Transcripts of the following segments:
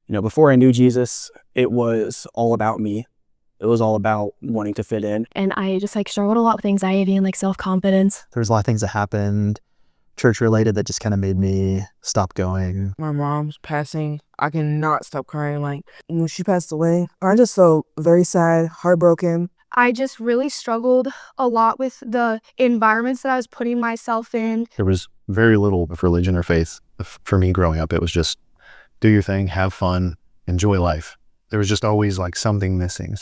Before I knew Jesus, it was all about me. It was all about wanting to fit in. And I just struggled a lot with anxiety and self-confidence. There's a lot of things that happened church related that just kind of made me stop going. My mom's passing. I cannot stop crying. When she passed away, I just felt very sad, heartbroken. I just really struggled a lot with the environments that I was putting myself in. There was very little of religion or faith for me growing up. It was just do your thing, have fun, enjoy life. There was just always something missing.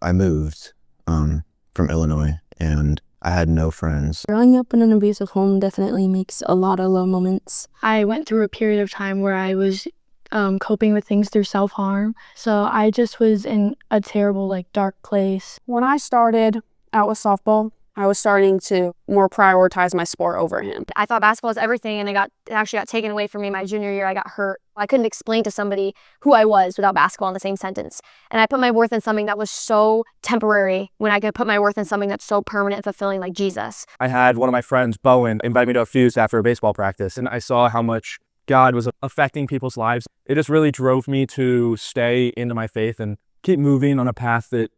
I moved from Illinois and I had no friends. Growing up in an abusive home definitely makes a lot of low moments. I went through a period of time where I was coping with things through self-harm. So I just was in a terrible, dark place. When I started out with softball, I was starting to more prioritize my sport over him. I thought basketball was everything, and it actually got taken away from me my junior year. I got hurt. I couldn't explain to somebody who I was without basketball in the same sentence. And I put my worth in something that was so temporary when I could put my worth in something that's so permanent and fulfilling like Jesus. I had one of my friends, Bowen, invite me to a Fuse after a baseball practice, and I saw how much God was affecting people's lives. It just really drove me to stay into my faith and keep moving on a path that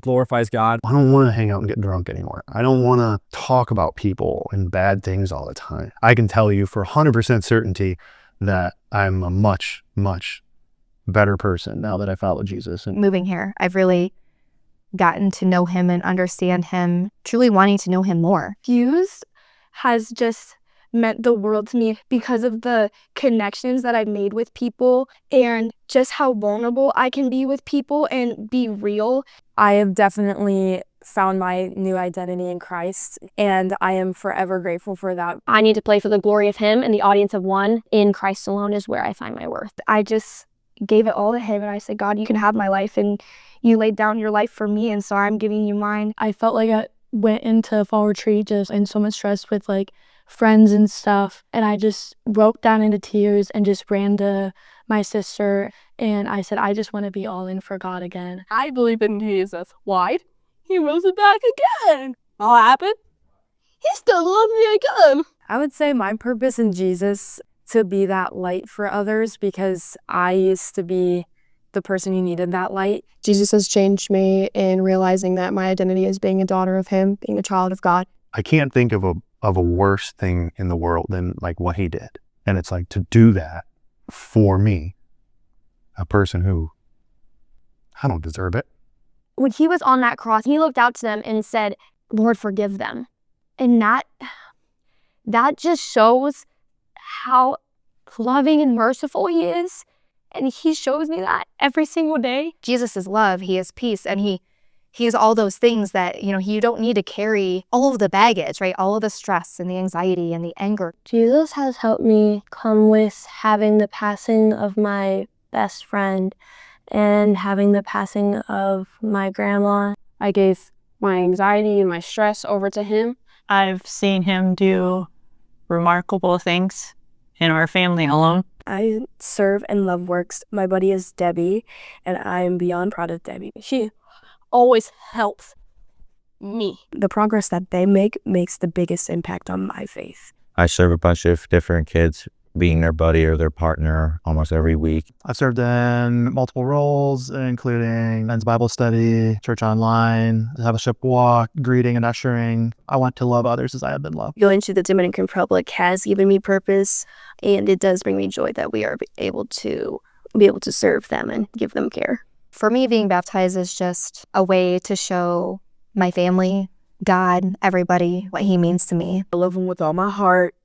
glorifies God. I don't want to hang out and get drunk anymore. I don't want to talk about people and bad things all the time. I can tell you for 100% certainty that I'm a much, much better person now that I follow Jesus. And moving here, I've really gotten to know him and understand him, truly wanting to know him more. Fuse has just meant the world to me because of the connections that I've made with people and just how vulnerable I can be with people and be real. I have definitely found my new identity in Christ, and I am forever grateful for that. I need to play for the glory of him, and the audience of one in Christ alone is where I find my worth. I just gave it all to him, and I said, God, you can have my life, and you laid down your life for me, and so I'm giving you mine. I felt like I went into fall retreat just in so much stress with friends and stuff, and I just broke down into tears and just ran to my sister, and I said, I just want to be all in for God again. I believe in Jesus. Why? He rose it back again. What happened? He still loves me again. I would say my purpose in Jesus to be that light for others, because I used to be the person who needed that light. Jesus has changed me in realizing that my identity is being a daughter of him, being a child of God. I can't think of a worse thing in the world than what he did. And it's to do that for me, a person who I don't deserve it. When he was on that cross, he looked out to them and said, Lord, forgive them. And that just shows how loving and merciful he is. And he shows me that every single day. Jesus is love, he is peace, and he is all those things that, you don't need to carry all of the baggage, right? All of the stress and the anxiety and the anger. Jesus has helped me come with having the passing of my best friend and having the passing of my grandma. I gave my anxiety and my stress over to him. I've seen him do remarkable things in our family alone. I serve and love Works. My buddy is Debbie, and I am beyond proud of Debbie. She always helps me. The progress that they make makes the biggest impact on my faith. I serve a bunch of different kids, being their buddy or their partner almost every week. I've served in multiple roles, including men's Bible study, church online, discipleship walk, greeting and ushering. I want to love others as I have been loved. Going to the Dominican Republic has given me purpose, and it does bring me joy that we are able to serve them and give them care. For me, being baptized is just a way to show my family, God, everybody, what he means to me. I love him with all my heart.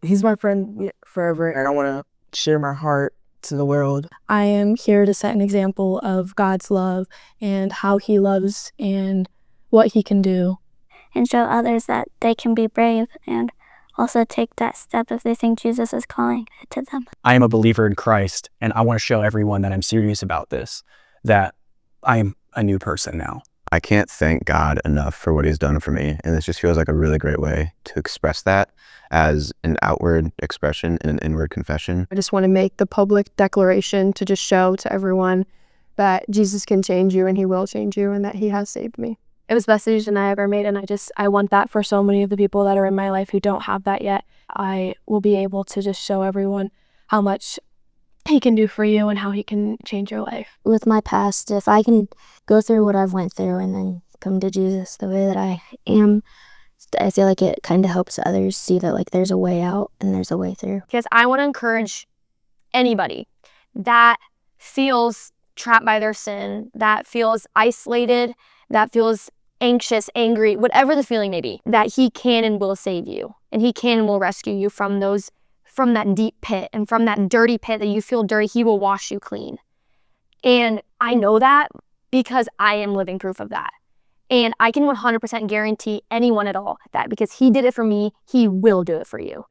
He's my friend forever, and I want to share my heart to the world. I am here to set an example of God's love and how he loves and what he can do. And show others that they can be brave and also take that step if they think Jesus is calling it to them. I am a believer in Christ, and I want to show everyone that I'm serious about this, that I'm a new person now. I can't thank God enough for what he's done for me, and this just feels like a really great way to express that as an outward expression and an inward confession. I just want to make the public declaration to just show to everyone that Jesus can change you and he will change you and that he has saved me. It was the best decision I ever made, and I want that for so many of the people that are in my life who don't have that yet. I will be able to just show everyone how much he can do for you and how he can change your life. With my past, if I can go through what I've went through and then come to Jesus the way that I am, I feel like it kind of helps others see that like there's a way out and there's a way through. Because I want to encourage anybody that feels trapped by their sin, that feels isolated, that feels anxious, angry, whatever the feeling may be, that he can and will save you. And he can and will rescue you from that deep pit and from that dirty pit that you feel dirty. He will wash you clean. And I know that because I am living proof of that. And I can 100% guarantee anyone at all that because he did it for me, he will do it for you.